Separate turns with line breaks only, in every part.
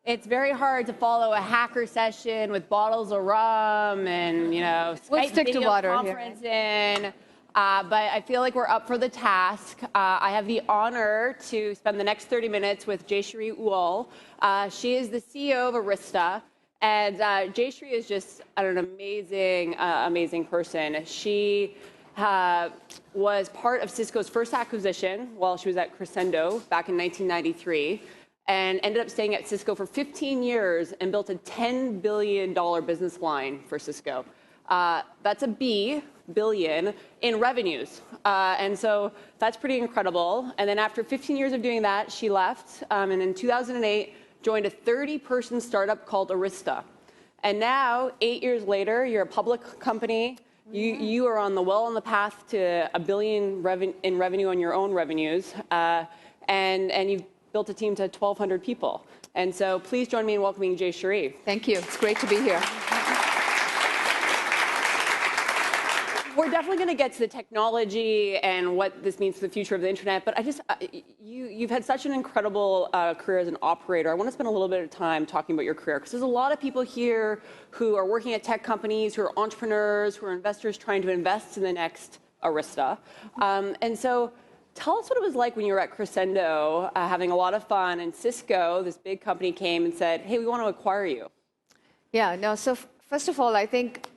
It's very hard to follow a hacker session with bottles of rum and,
We'll
Skype
stick to
video
water
conferencing. But I feel like we're up for the task. I have the honor to spend the next 30 minutes with Jayshree Ullal. She is the CEO of Arista. And Jayshree is just an amazing person. She was part of Cisco's first acquisition while she was at Crescendo back in 1993. And ended up staying at Cisco for 15 years and built a $10 billion business line for Cisco. That's a billion, in revenues. And so that's pretty incredible. And then after 15 years of doing that, she left. And in 2008, joined a 30-person startup called Arista. And now, 8 years later, you're a public company. You are on the path to $1 billion in revenue on your own revenues. And you've built a team to 1,200 people. And so please join me in welcoming Jayshree.
Thank you. It's great to be here.
We're definitely going to get to the technology and what this means for the future of the internet. But you've had such an incredible career as an operator. I want to spend a little bit of time talking about your career, because there's a lot of people here who are working at tech companies, who are entrepreneurs, who are investors trying to invest in the next Arista. And so tell us what it was like when you were at Crescendo, having a lot of fun, and Cisco, this big company, came and said, hey, we want to acquire you.
Yeah, no, so first of all, I think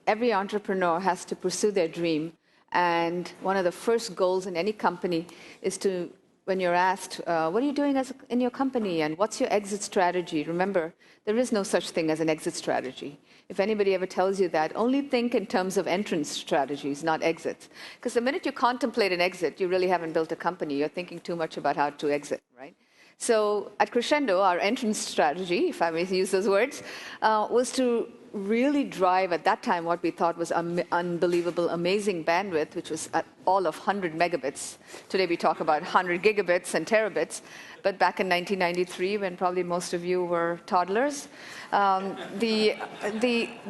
every entrepreneur has to pursue their dream. And one of the first goals in any company is to, when you're asked, what are you doing in your company and what's your exit strategy? Remember, there is no such thing as an exit strategy. If anybody ever tells you that, only think in terms of entrance strategies, not exits. Because the minute you contemplate an exit, you really haven't built a company. You're thinking too much about how to exit, right? So at Crescendo, our entrance strategy, if I may use those words, was to really drive, at that time, what we thought was unbelievable, amazing bandwidth, which was at all of 100 megabits. Today we talk about 100 gigabits and terabits. But back in 1993, when probably most of you were toddlers, the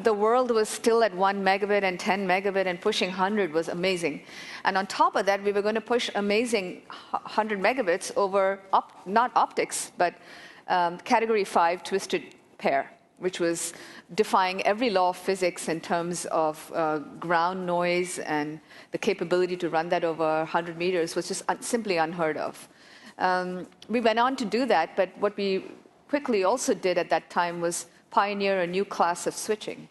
world was still at 1 megabit and 10 megabit, and pushing 100 was amazing. And on top of that, we were going to push amazing 100 megabits over, not optics, but category 5 twisted pair, which was defying every law of physics in terms of ground noise, and the capability to run that over 100 meters was just simply unheard of. We went on to do that, but what we quickly also did at that time was pioneer a new class of switching.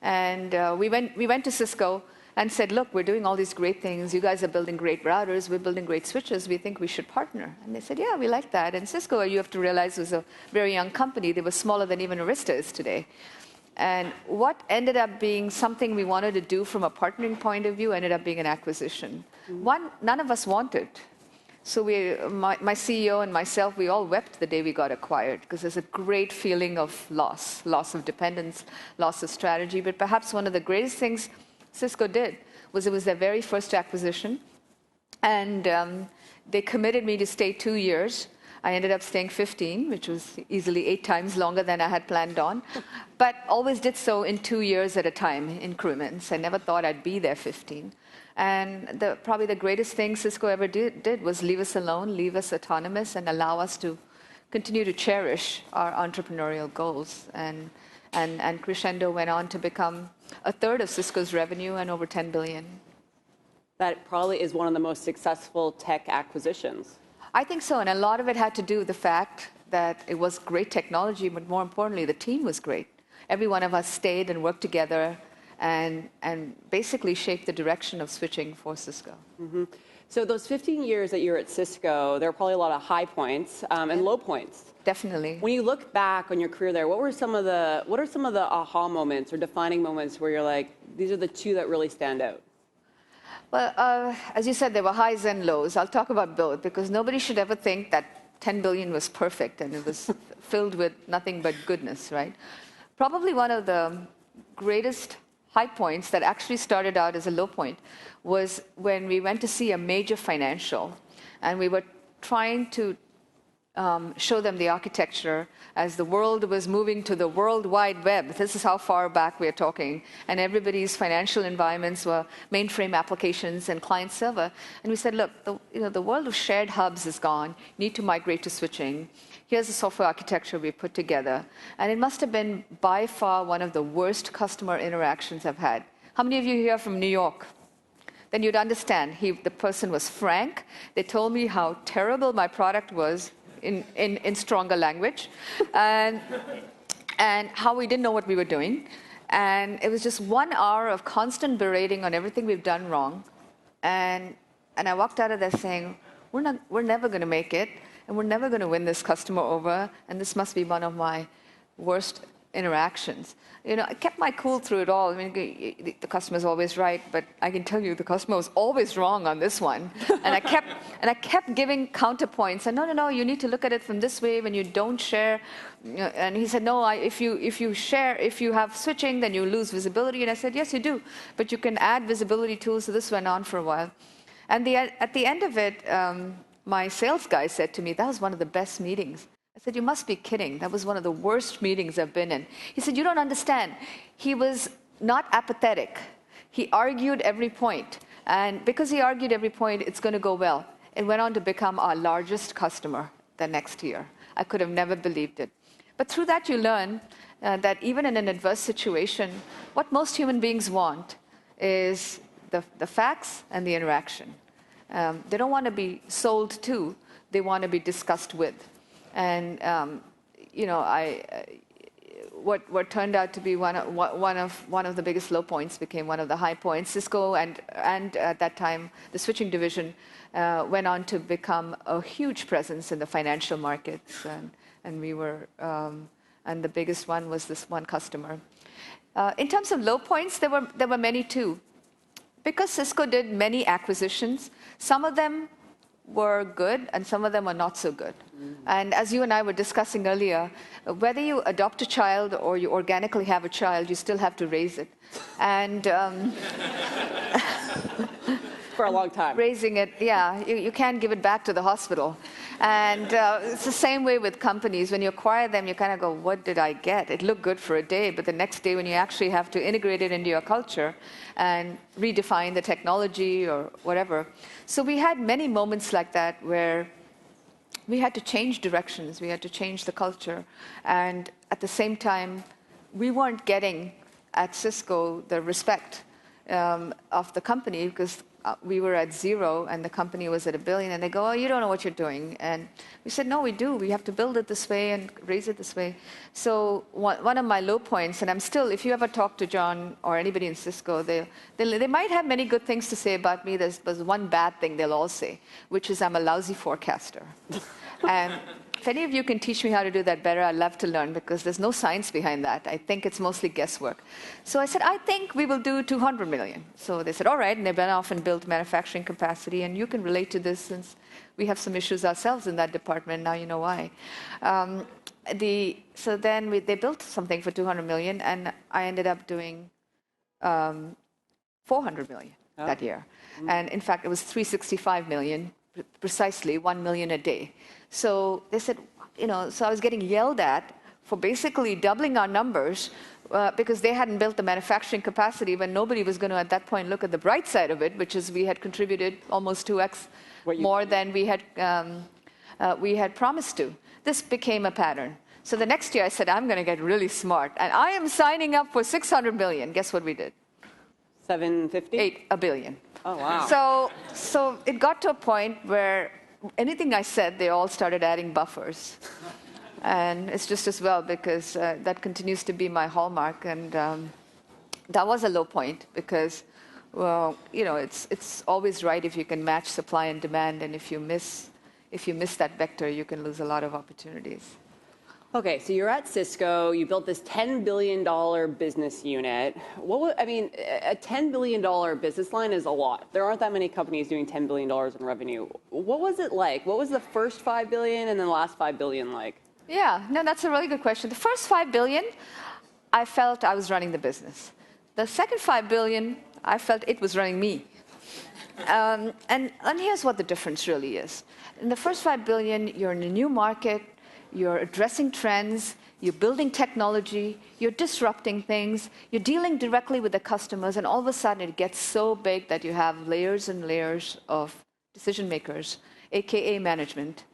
And we went to Cisco and said, look, we're doing all these great things. You guys are building great routers. We're building great switches. We think we should partner. And they said, yeah, we like that. And Cisco, you have to realize, was a very young company. They were smaller than even Arista is today. And what ended up being something we wanted to do from a partnering point of view ended up being an acquisition. One, none of us wanted. So my CEO and myself, we all wept the day we got acquired, because there's a great feeling of loss of dependence, loss of strategy. But perhaps one of the greatest things Cisco did was it was their very first acquisition. And they committed me to stay 2 years. I ended up staying 15, which was easily 8 times longer than I had planned on. But always did so in 2 years at a time, increments. I never thought I'd be there 15. And probably the greatest thing Cisco ever did was leave us alone, leave us autonomous, and allow us to continue to cherish our entrepreneurial goals. And Crescendo went on to become a third of Cisco's revenue and over $10 billion.
That probably is one of the most successful tech acquisitions.
I think so, and a lot of it had to do with the fact that it was great technology, but more importantly, the team was great. Every one of us stayed and worked together and basically shaped the direction of switching for Cisco.
Mm-hmm. So those 15 years that you were at Cisco, there were probably a lot of high points and low points.
Definitely.
When you look back on your career there, what are some of the aha moments or defining moments where you're like, these are the two that really stand out?
Well, as you said, there were highs and lows. I'll talk about both, because nobody should ever think that 10 billion was perfect and it was filled with nothing but goodness, right? Probably one of the greatest high points that actually started out as a low point was when we went to see a major financial, and we were trying to show them the architecture as the world was moving to the World Wide Web. This is how far back we're talking. And everybody's financial environments were mainframe applications and client server. And we said, look, the world of shared hubs is gone. You need to migrate to switching. here's the software architecture we put together. And it must have been by far one of the worst customer interactions I've had. How many of you here are from New York? Then you'd understand. The person was frank. They told me how terrible my product was in stronger language, and how we didn't know what we were doing. And it was just 1 hour of constant berating on everything we've done wrong. And I walked out of there saying, we're never going to make it, and we're never going to win this customer over, and this must be one of my worst interactions. You know, I kept my cool through it all. I mean, the customer's always right, but I can tell you the customer was always wrong on this one. And I kept giving counterpoints. And no, you need to look at it from this way when you don't share. And he said, no, if you have switching, then you lose visibility. And I said, yes, you do, but you can add visibility tools. So this went on for a while. And at the end of it, my sales guy said to me, that was one of the best meetings. I said, you must be kidding. That was one of the worst meetings I've been in. He said, you don't understand. He was not apathetic. He argued every point. And because he argued every point, it's going to go well. It went on to become our largest customer the next year. I could have never believed it. But through that, you learn that even in an adverse situation, what most human beings want is the facts and the interaction. They don't want to be sold to. They want to be discussed with. And you know, what turned out to be one of the biggest low points became one of the high points. Cisco and at that time the switching division went on to become a huge presence in the financial markets, and we were and the biggest one was this one customer. In terms of low points, there were many too, because Cisco did many acquisitions. Some of them were good, and some of them were not so good. And as you and I were discussing earlier, whether you adopt a child or you organically have a child, you still have to raise it. And
for a long time.
Raising it, yeah, you can't give it back to the hospital. And it's the same way with companies. When you acquire them, you kind of go, what did I get? It looked good for a day, but the next day when you actually have to integrate it into your culture and redefine the technology or whatever. So we had many moments like that where we had to change directions, we had to change the culture. And at the same time, we weren't getting at Cisco the respect of the company, because we were at 0 and the company was at $1 billion, and they go, oh, you don't know what you're doing. And we said, no, we do. We have to build it this way and raise it this way. So one of my low points, and I'm still, if you ever talk to John or anybody in Cisco, they might have many good things to say about me. There's one bad thing they'll all say, which is I'm a lousy forecaster. And if any of you can teach me how to do that better, I'd love to learn, because there's no science behind that. I think it's mostly guesswork. So I said, I think we will do 200 million. So they said, all right, and they went off and built manufacturing capacity, and you can relate to this since we have some issues ourselves in that department, now you know why. So then they built something for 200 million, and I ended up doing 400 million that year. And in fact, it was 365 million, precisely 1 million a day. So they said, you know, so I was getting yelled at for basically doubling our numbers because they hadn't built the manufacturing capacity, when nobody was going to at that point look at the bright side of it, which is we had contributed almost 2x more than we had promised to. This became a pattern. So the next year I said, I'm going to get really smart, and I am signing up for 600 million. Guess what we did?
750?
$1 billion.
Oh, wow.
So it got to a point where anything I said, they all started adding buffers. And it's just as well, because that continues to be my hallmark. And that was a low point, because, well, you know, it's always right if you can match supply and demand. And if you miss that vector, you can lose a lot of opportunities.
Okay, so you're at Cisco. You built this $10 billion business unit. I mean, a $10 billion business line is a lot. There aren't that many companies doing $10 billion in revenue. What was it like? What was the first $5 billion and then the last $5 billion like?
Yeah, no, that's a really good question. The first $5 billion, I felt I was running the business. The second $5 billion, I felt it was running me. And here's what the difference really is. In the first $5 billion, you're in a new market. You're addressing trends, you're building technology, you're disrupting things, you're dealing directly with the customers, and all of a sudden it gets so big that you have layers and layers of decision makers, AKA management.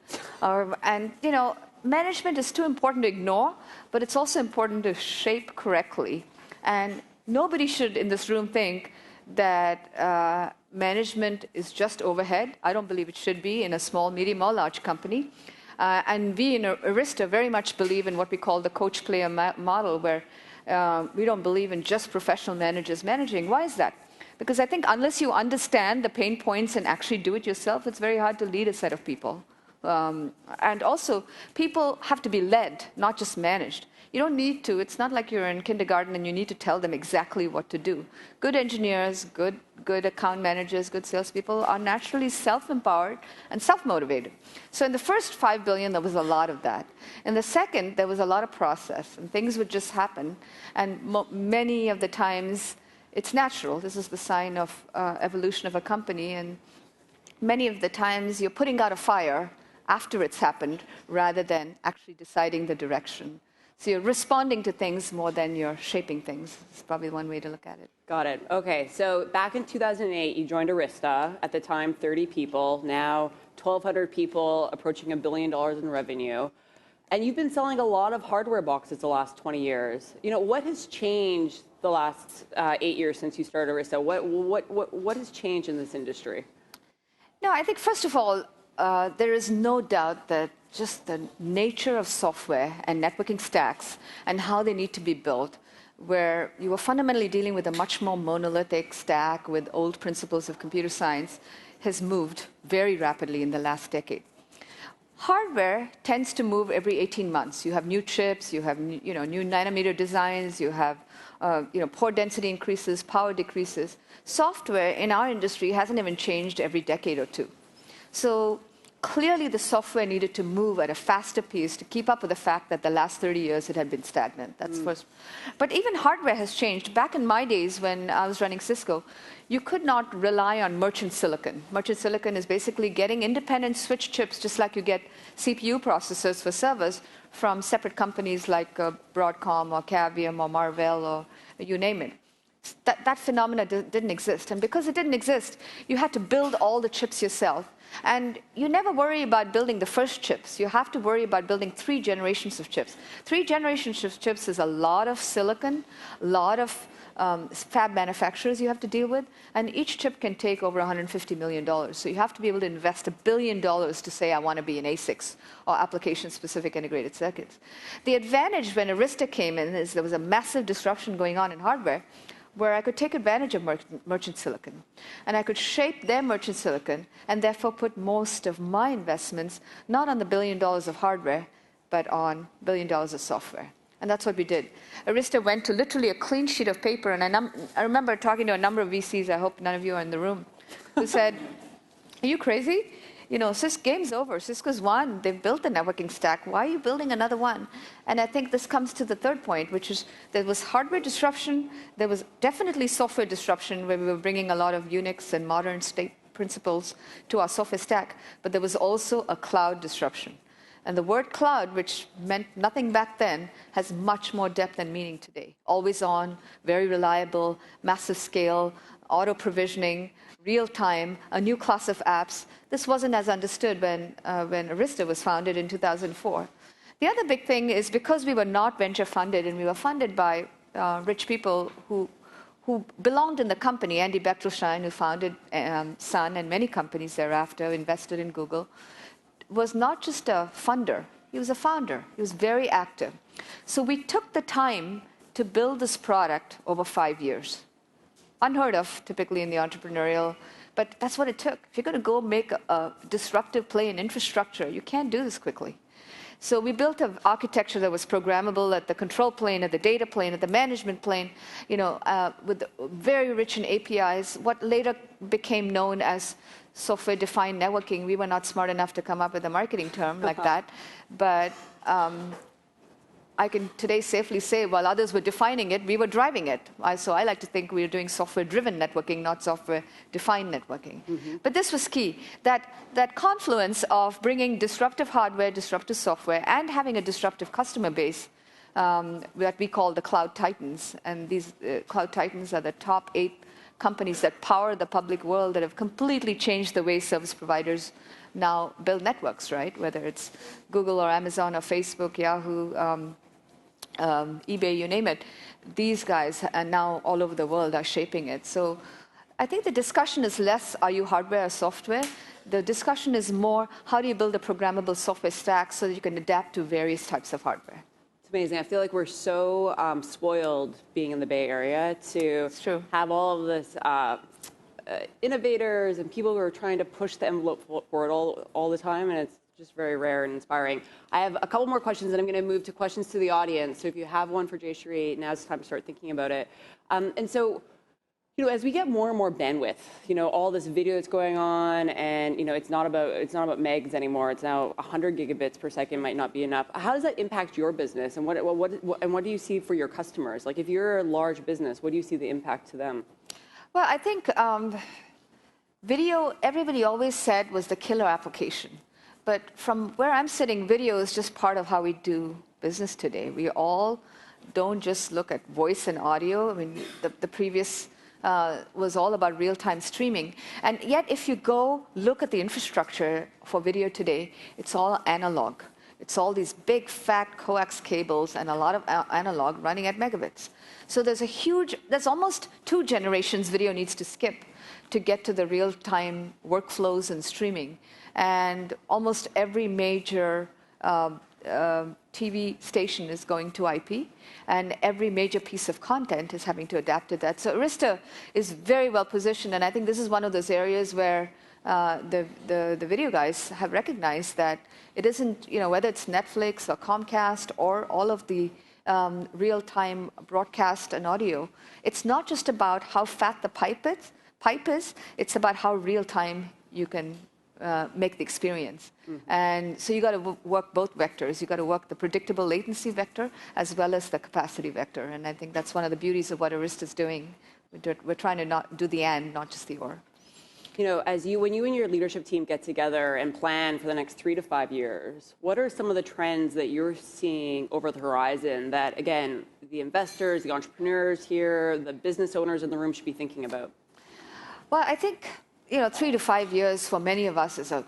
And, you know, management is too important to ignore, but it's also important to shape correctly. And nobody should in this room think that management is just overhead. I don't believe it should be in a small, medium, or large company. And we in Arista very much believe in what we call the coach-player model, where we don't believe in just professional managers managing. Why is that? Because I think unless you understand the pain points and actually do it yourself, it's very hard to lead a set of people. And also, people have to be led, not just managed. You don't need to. It's not like you're in kindergarten and you need to tell them exactly what to do. Good engineers, good account managers, good salespeople are naturally self-empowered and self-motivated. So in the first 5 billion, there was a lot of that. In the second, there was a lot of process, and things would just happen. And many of the times, it's natural. This is the sign of evolution of a company. And many of the times, you're putting out a fire after it's happened rather than actually deciding the direction. So you're responding to things more than you're shaping things. It's probably one way to look at it.
Got it. Okay, so back in 2008, you joined Arista. At the time, 30 people. Now, 1,200 people, approaching $1 billion in revenue. And you've been selling a lot of hardware boxes the last 20 years. You know, what has changed the last 8 years since you started Arista? What has changed in this industry?
No, I think first of all, there is no doubt that just the nature of software and networking stacks and how they need to be built, where you were fundamentally dealing with a much more monolithic stack with old principles of computer science, has moved very rapidly in the last decade. Hardware tends to move every 18 months. You have new chips, you have new nanometer designs, you have port density increases, power decreases. Software in our industry hasn't even changed every decade or two. So clearly the software needed to move at a faster pace to keep up with the fact that the last 30 years it had been stagnant. That's first. But even hardware has changed. Back in my days when I was running Cisco, you could not rely on merchant silicon. Merchant silicon is basically getting independent switch chips, just like you get CPU processors for servers from separate companies like Broadcom or Cavium or Marvell or you name it. That phenomena didn't exist. And because it didn't exist, you had to build all the chips yourself. And you never worry about building the first chips. You have to worry about building 3 generations of chips. 3 generations of chips is a lot of silicon, a lot of fab manufacturers you have to deal with, and each chip can take over $150 million. So you have to be able to invest $1 billion to say, I want to be an ASICs, or application-specific integrated circuits. The advantage when Arista came in is there was a massive disruption going on in hardware, where I could take advantage of merchant silicon. And I could shape their merchant silicon and therefore put most of my investments not on the $1 billion of hardware, but on $1 billion of software. And that's what we did. Arista went to literally a clean sheet of paper. And I remember talking to a number of VCs, I hope none of you are in the room, who said, are you crazy? You know, game's over. Cisco's won. They've built the networking stack. Why are you building another one? And I think this comes to the third point, which is there was hardware disruption. There was definitely software disruption, where we were bringing a lot of Unix and modern state principles to our software stack. But there was also a cloud disruption. And the word cloud, which meant nothing back then, has much more depth and meaning today. Always on, very reliable, massive scale, auto provisioning, real time, a new class of apps. This wasn't as understood when Arista was founded in 2004. The other big thing is because we were not venture funded and we were funded by rich people who belonged in the company. Andy Bechtolsheim, who founded Sun and many companies thereafter, invested in Google, was not just a funder, he was a founder. He was very active. So we took the time to build this product over 5 years. Unheard of, typically in the entrepreneurial, but that's what it took. If you're going to go make a disruptive play in infrastructure, you can't do this quickly. So we built an architecture that was programmable at the control plane, at the data plane, at the management plane, with very rich in APIs, what later became known as software-defined networking. We were not smart enough to come up with a marketing term like that, but I can today safely say, while others were defining it, we were driving it. So I like to think we were doing software-driven networking, not software-defined networking. Mm-hmm. But this was key, that confluence of bringing disruptive hardware, disruptive software, and having a disruptive customer base that we call the Cloud Titans. And these Cloud Titans are the top 8 companies that power the public world that have completely changed the way service providers now build networks, right? Whether it's Google or Amazon or Facebook, Yahoo, eBay, you name it. These guys, and now all over the world, are shaping it. So I think the discussion is less, are you hardware or software? The discussion is more, how do you build a programmable software stack so that you can adapt to various types of hardware?
It's amazing. I feel like we're so spoiled being in the Bay Area to have all of this innovators and people who are trying to push the envelope forward all the time, and it's just very rare and inspiring. I have a couple more questions, and I'm going to move to questions to the audience. So if you have one for Jayshree, now's the time to start thinking about it. And so, as we get more and more bandwidth, all this video that's going on, and it's not about megs anymore. It's now 100 gigabits per second might not be enough. How does that impact your business, and what do you see for your customers? Like, if you're a large business, what do you see the impact to them?
Well, I think video, everybody always said, was the killer application. But from where I'm sitting, video is just part of how we do business today. We all don't just look at voice and audio. I mean, the previous was all about real-time streaming. And yet, if you go look at the infrastructure for video today, it's all analog. It's all these big, fat coax cables and a lot of analog running at megabits. So there's almost 2 generations video needs to skip to get to the real-time workflows and streaming. And almost every major TV station is going to IP, and every major piece of content is having to adapt to that. So Arista is very well positioned, and I think this is one of those areas where the video guys have recognized that it isn't, whether it's Netflix or Comcast or all of the real-time broadcast and audio, it's not just about how fat the pipe is, it's about how real-time you can make the experience. And so you got to work both vectors. You got to work the predictable latency vector as well as the capacity vector. And I think that's one of the beauties of what Arista is doing. We're trying to not do the and, not just the or.
When you and your leadership team get together and plan for the next 3 to 5 years, what are some of the trends that you're seeing over the horizon that, again, the investors, the entrepreneurs here, the business owners in the room should be thinking about?
Well, I think 3 to 5 years for many of us is a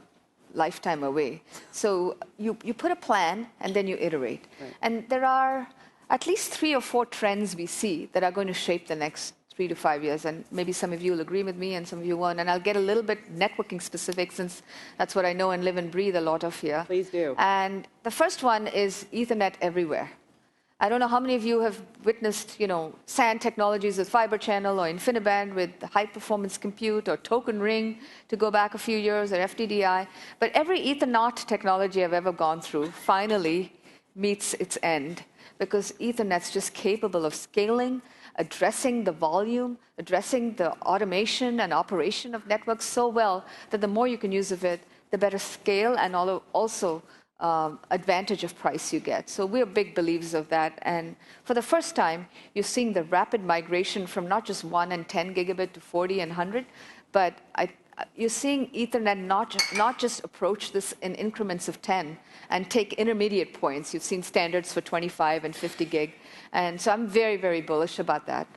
lifetime away. So you put a plan and then you iterate. Right. And there are at least 3 or 4 trends we see that are going to shape the next 3 to 5 years. And maybe some of you will agree with me and some of you won't. And I'll get a little bit networking specific since that's what I know and live and breathe a lot of here.
Please do.
And the first one is Ethernet everywhere. I don't know how many of you have witnessed, SAN technologies with Fiber Channel or InfiniBand with high-performance compute or Token Ring to go back a few years or FDDI. But every Ethernet technology I've ever gone through finally meets its end because Ethernet's just capable of scaling, addressing the volume, addressing the automation and operation of networks so well that the more you can use of it, the better scale and also advantage of price you get. So we're big believers of that. And for the first time, you're seeing the rapid migration from not just 1 and 10 gigabit to 40 and 100, but you're seeing Ethernet not just approach this in increments of 10 and take intermediate points. You've seen standards for 25 and 50 gig. And so I'm very, very bullish about that.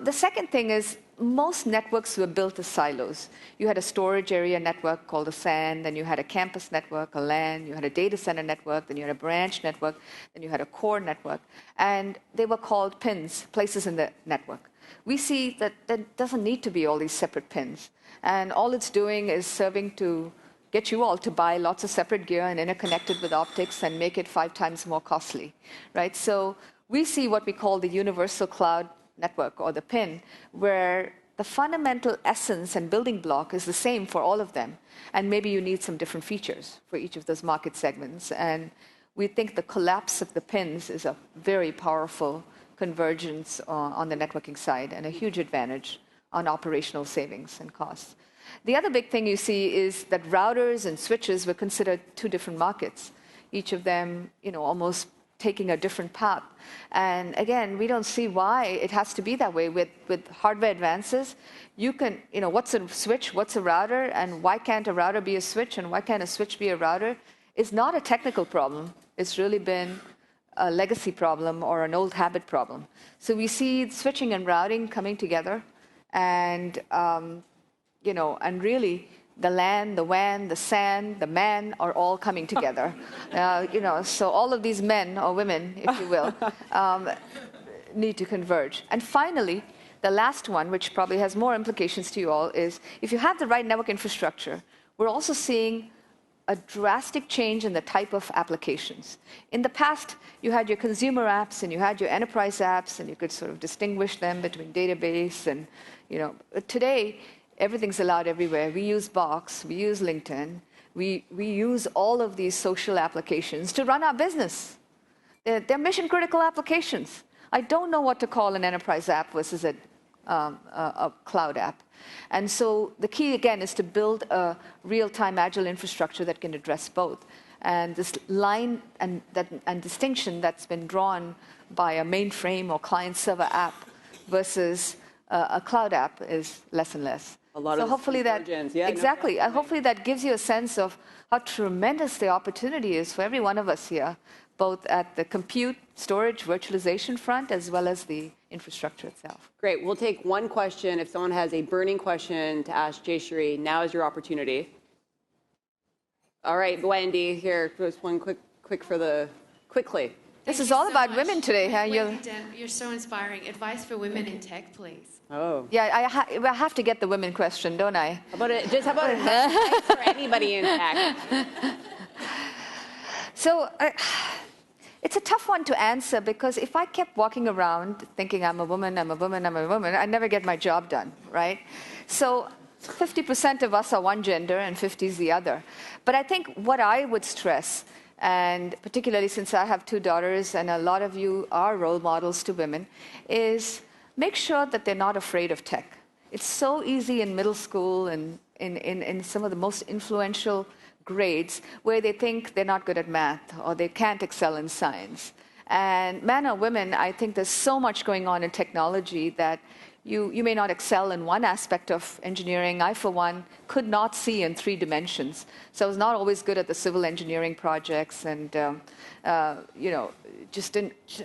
The second thing is most networks were built as silos. You had a storage area network called a SAN, then you had a campus network, a LAN, you had a data center network, then you had a branch network, then you had a core network. And they were called pins, places in the network. We see that there doesn't need to be all these separate pins. And all it's doing is serving to get you all to buy lots of separate gear and interconnect it with optics and make it 5 times more costly, right? So we see what we call the universal cloud network or the PIN, where the fundamental essence and building block is the same for all of them. And maybe you need some different features for each of those market segments. And we think the collapse of the pins is a very powerful convergence on the networking side and a huge advantage on operational savings and costs. The other big thing you see is that routers and switches were considered 2 different markets, each of them, almost taking a different path. And again, we don't see why it has to be that way. With hardware advances, you can, what's a switch, what's a router, and why can't a router be a switch, and why can't a switch be a router, is not a technical problem. It's really been a legacy problem or an old habit problem. So we see switching and routing coming together and and really the land, the WAN, the SAN, the MAN are all coming together. So all of these men or women, if you will, need to converge. And finally, the last one, which probably has more implications to you all, is if you have the right network infrastructure, we're also seeing a drastic change in the type of applications. In the past, you had your consumer apps and you had your enterprise apps, and you could sort of distinguish them between database and, today, everything's allowed everywhere. We use Box, we use LinkedIn, we use all of these social applications to run our business. They're mission-critical applications. I don't know what to call an enterprise app versus a cloud app. And so the key, again, is to build a real-time agile infrastructure that can address both. And this line and distinction that's been drawn by a mainframe or client-server app versus a cloud app is less and less.
A lot of
hopefully that exactly. Hopefully that gives you a sense of how tremendous the opportunity is for every one of us here, both at the compute, storage, virtualization front, as well as the infrastructure itself.
Great. We'll take one question. If someone has a burning question to ask Jayshree, now is your opportunity. All right, Wendy, here, just one quickly.
This is all about women today, huh?
You're so inspiring. Advice for women in tech, please.
Oh.
Yeah, I have to get the women question, don't I?
How about advice for anybody in tech?
So it's a tough one to answer, because if I kept walking around thinking I'm a woman, I'd never get my job done, right? So 50% of us are one gender and 50 is the other. But I think what I would stress, and particularly since I have 2 daughters and a lot of you are role models to women, is make sure that they're not afraid of tech. It's so easy in middle school and in some of the most influential grades where they think they're not good at math or they can't excel in science. And men or women, I think there's so much going on in technology that you may not excel in one aspect of engineering. I, for one, could not see in 3 dimensions. So I was not always good at the civil engineering projects, and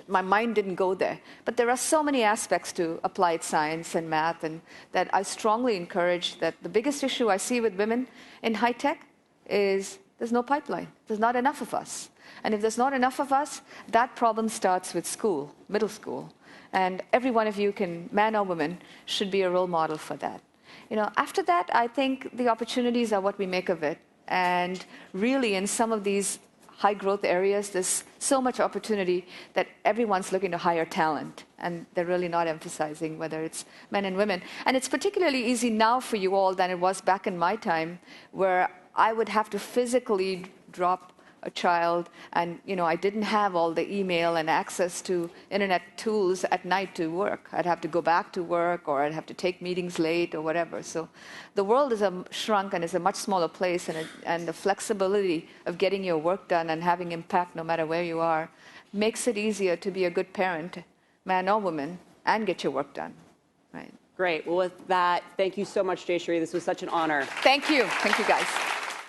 my mind didn't go there. But there are so many aspects to applied science and math, and that I strongly encourage that the biggest issue I see with women in high tech is there's no pipeline. There's not enough of us. And if there's not enough of us, that problem starts with school, middle school. And every one of you can, man or woman, should be a role model for that. After that, I think the opportunities are what we make of it. And really, in some of these high growth areas, there's so much opportunity that everyone's looking to hire talent. And they're really not emphasizing whether it's men and women. And it's particularly easy now for you all than it was back in my time, where I would have to physically drop a child, and I didn't have all the email and access to internet tools at night to work. I'd have to go back to work, or I'd have to take meetings late or whatever. So the world is shrunk and is a much smaller place, and the flexibility of getting your work done and having impact no matter where you are makes it easier to be a good parent, man or woman, and get your work done. Right.
Great. Well, with that, thank you so much, Jayshree. This was such an honor.
Thank you. Thank you, guys.